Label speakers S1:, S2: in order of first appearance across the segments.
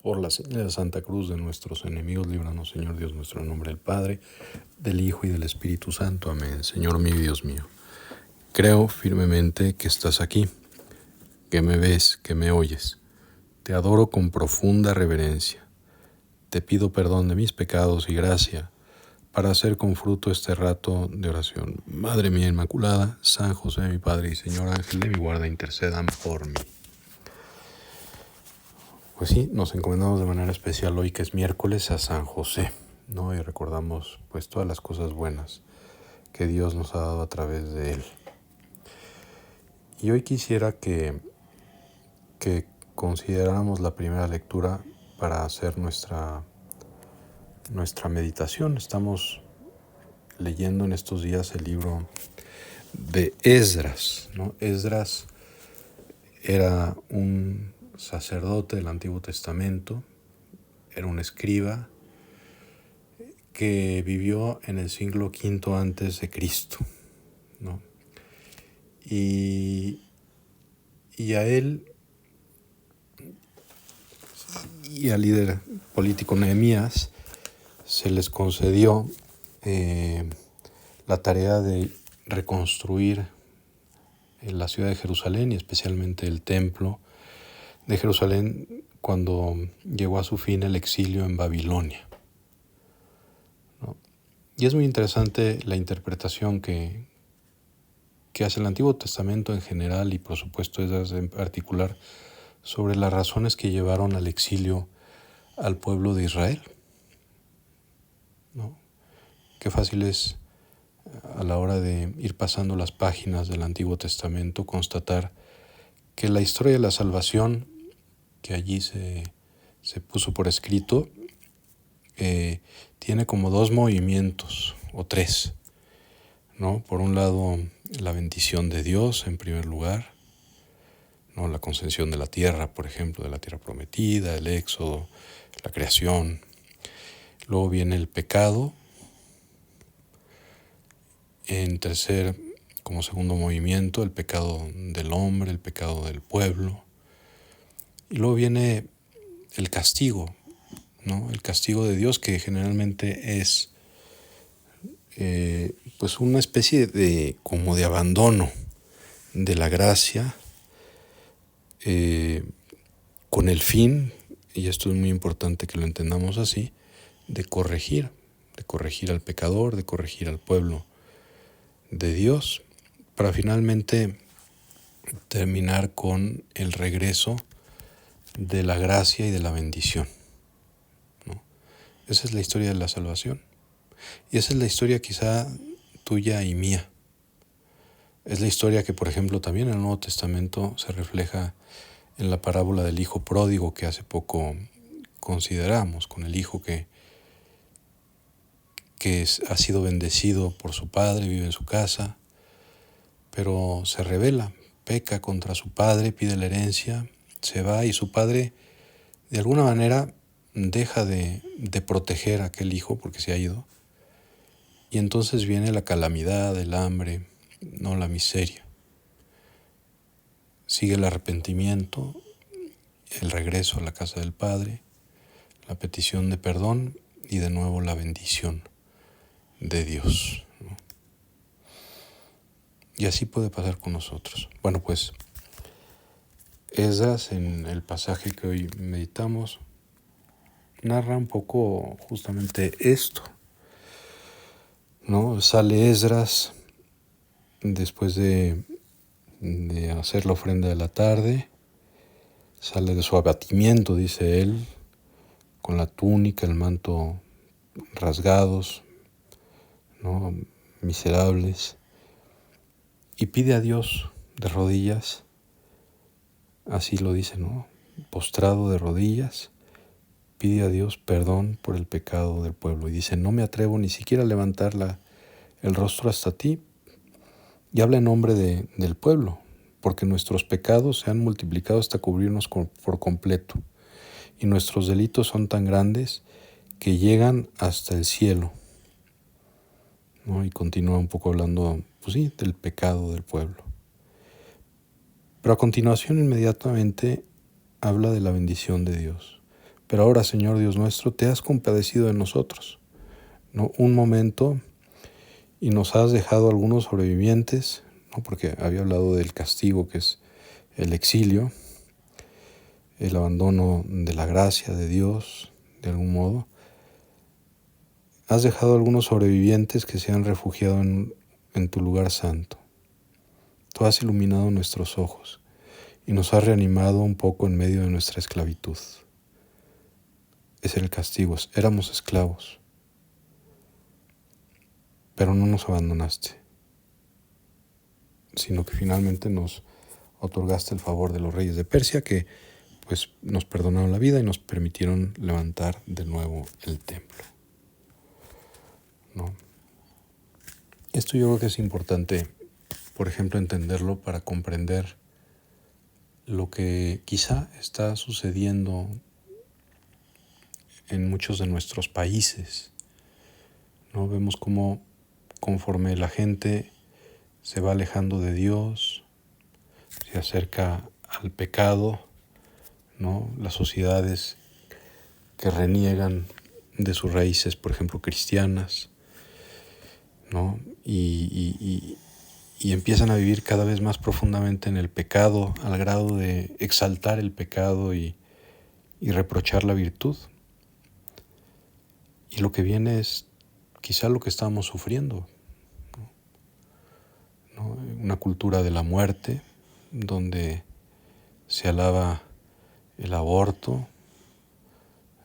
S1: Por la señal de Santa Cruz de nuestros enemigos, líbranos, Señor Dios nuestro, en nombre del Padre, del Hijo y del Espíritu Santo. Amén. Señor mío y Dios mío, creo firmemente que estás aquí, que me ves, que me oyes. Te adoro con profunda reverencia. Te pido perdón de mis pecados y gracia para hacer con fruto este rato de oración. Madre mía Inmaculada, San José mi Padre y Señor Ángel de mi guarda, intercedan por mí. Pues sí, nos encomendamos de manera especial hoy, que es miércoles, a San José, ¿no? Y recordamos pues todas las cosas buenas que Dios nos ha dado a través de él. Y hoy quisiera que consideráramos la primera lectura para hacer nuestra meditación. Estamos leyendo en estos días el libro de Esdras, ¿no? Esdras era un sacerdote del Antiguo Testamento, era un escriba que vivió en el siglo V antes de Cristo, ¿no? Y a él y al líder político Nehemías se les concedió la tarea de reconstruir la ciudad de Jerusalén y especialmente el templo de Jerusalén cuando llegó a su fin el exilio en Babilonia, ¿no? Y es muy interesante la interpretación que hace el Antiguo Testamento en general y por supuesto Esdras en particular sobre las razones que llevaron al exilio al pueblo de Israel, ¿no? Qué fácil es a la hora de ir pasando las páginas del Antiguo Testamento constatar que la historia de la salvación que allí se puso por escrito tiene como dos movimientos o tres, ¿no? Por un lado, la bendición de Dios en primer lugar, ¿no? La concesión de la tierra, por ejemplo, de la tierra prometida, el éxodo, la creación. Luego viene el pecado. En tercer, como segundo movimiento, el pecado del hombre, el pecado del pueblo. Y luego viene el castigo, ¿no? El castigo de Dios, que generalmente es pues una especie de como de abandono de la gracia, con el fin, y esto es muy importante que lo entendamos así, de corregir al pecador, de corregir al pueblo de Dios, para finalmente terminar con el regreso de la gracia y de la bendición, ¿no? Esa es la historia de la salvación. Y esa es la historia quizá tuya y mía. Es la historia que, por ejemplo, también en el Nuevo Testamento se refleja en la parábola del hijo pródigo que hace poco consideramos, con el hijo que ha sido bendecido por su padre, vive en su casa, pero se rebela, peca contra su padre, pide la herencia, se va y su padre de alguna manera deja de proteger a aquel hijo porque se ha ido. Y entonces viene la calamidad, el hambre, no la miseria. Sigue el arrepentimiento, el regreso a la casa del Padre, la petición de perdón y de nuevo la bendición de Dios, ¿no? Y así puede pasar con nosotros. Bueno, pues Esdras, en el pasaje que hoy meditamos, narra un poco justamente esto, ¿no? Sale Esdras después de hacer la ofrenda de la tarde, sale de su abatimiento, dice él, con la túnica, el manto rasgados, ¿no? Miserables, y pide a Dios de rodillas, así lo dice, ¿no? Postrado de rodillas, pide a Dios perdón por el pecado del pueblo. Y dice, no me atrevo ni siquiera a levantar el rostro hasta ti. Y habla en nombre del pueblo, porque nuestros pecados se han multiplicado hasta cubrirnos por completo. Y nuestros delitos son tan grandes que llegan hasta el cielo, ¿no? Y continúa un poco hablando, pues sí, del pecado del pueblo. Pero a continuación inmediatamente habla de la bendición de Dios. Pero ahora, Señor Dios nuestro, te has compadecido de nosotros, ¿no? Un momento y nos has dejado algunos sobrevivientes, ¿no? Porque había hablado del castigo que es el exilio, el abandono de la gracia de Dios, de algún modo. Has dejado algunos sobrevivientes que se han refugiado en tu lugar santo. Tú has iluminado nuestros ojos y nos has reanimado un poco en medio de nuestra esclavitud. Ese era el castigo, éramos esclavos, pero no nos abandonaste, sino que finalmente nos otorgaste el favor de los reyes de Persia que pues nos perdonaron la vida y nos permitieron levantar de nuevo el templo, ¿no? Esto yo creo que es importante, por ejemplo, entenderlo para comprender lo que quizá está sucediendo en muchos de nuestros países, ¿no? Vemos cómo conforme la gente se va alejando de Dios, se acerca al pecado, ¿no? Las sociedades que reniegan de sus raíces, por ejemplo, cristianas, ¿no? Y empiezan a vivir cada vez más profundamente en el pecado, al grado de exaltar el pecado y reprochar la virtud. Y lo que viene es quizá lo que estamos sufriendo, ¿no? Una cultura de la muerte, donde se alaba el aborto,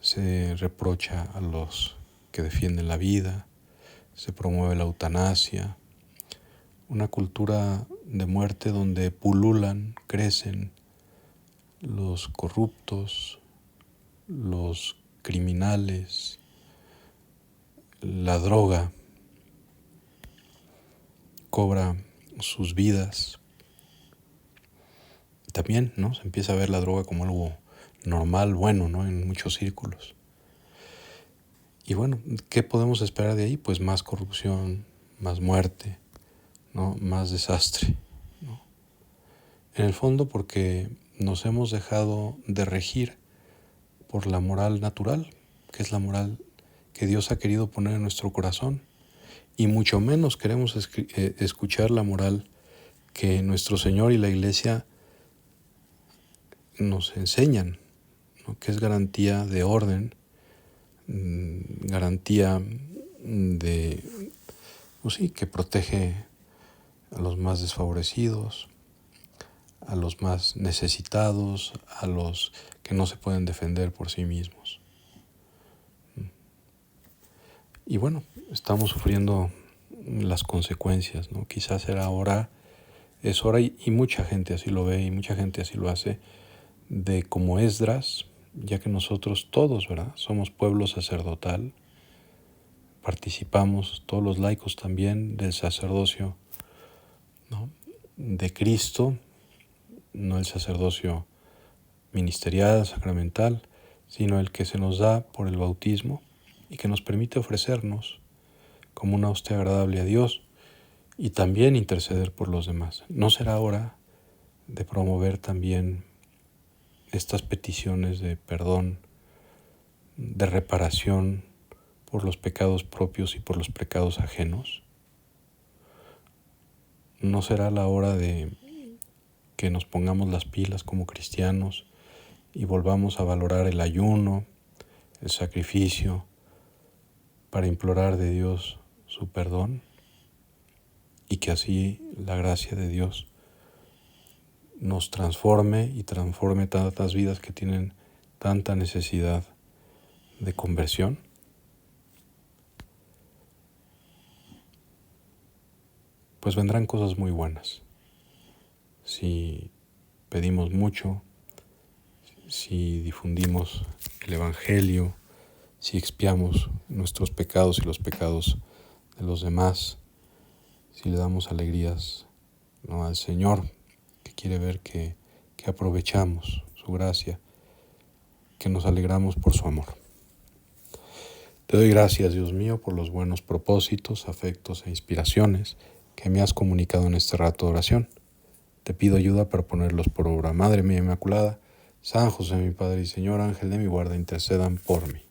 S1: se reprocha a los que defienden la vida, se promueve la eutanasia, una cultura de muerte donde pululan, crecen los corruptos, los criminales, la droga cobra sus vidas. También, ¿no? Se empieza a ver la droga como algo normal, bueno, ¿no? En muchos círculos. Y bueno, ¿qué podemos esperar de ahí? Pues más corrupción, más muerte, ¿no? Más desastre, ¿no? En el fondo porque nos hemos dejado de regir por la moral natural, que es la moral que Dios ha querido poner en nuestro corazón, y mucho menos queremos escuchar la moral que nuestro Señor y la Iglesia nos enseñan, ¿no? Que es garantía de orden, garantía de, pues sí, que protege a los más desfavorecidos, a los más necesitados, a los que no se pueden defender por sí mismos. Y bueno, estamos sufriendo las consecuencias, ¿no? Quizás es hora y mucha gente así lo ve y mucha gente así lo hace, de como Esdras, ya que nosotros todos, ¿verdad? Somos pueblo sacerdotal, participamos, todos los laicos también, del sacerdocio, ¿no? De Cristo, no el sacerdocio ministerial, sacramental, sino el que se nos da por el bautismo y que nos permite ofrecernos como una hostia agradable a Dios y también interceder por los demás. ¿No será hora de promover también estas peticiones de perdón, de reparación por los pecados propios y por los pecados ajenos? ¿No será la hora de que nos pongamos las pilas como cristianos y volvamos a valorar el ayuno, el sacrificio, para implorar de Dios su perdón y que así la gracia de Dios nos transforme y transforme tantas vidas que tienen tanta necesidad de conversión? Pues vendrán cosas muy buenas. Si pedimos mucho, si difundimos el Evangelio, si expiamos nuestros pecados y los pecados de los demás, si le damos alegrías, ¿no?, al Señor, que quiere ver que aprovechamos su gracia, que nos alegramos por su amor. Te doy gracias, Dios mío, por los buenos propósitos, afectos e inspiraciones que me has comunicado en este rato de oración. Te pido ayuda para ponerlos por obra. Madre mía Inmaculada, San José, mi Padre y Señor, ángel de mi guarda, intercedan por mí.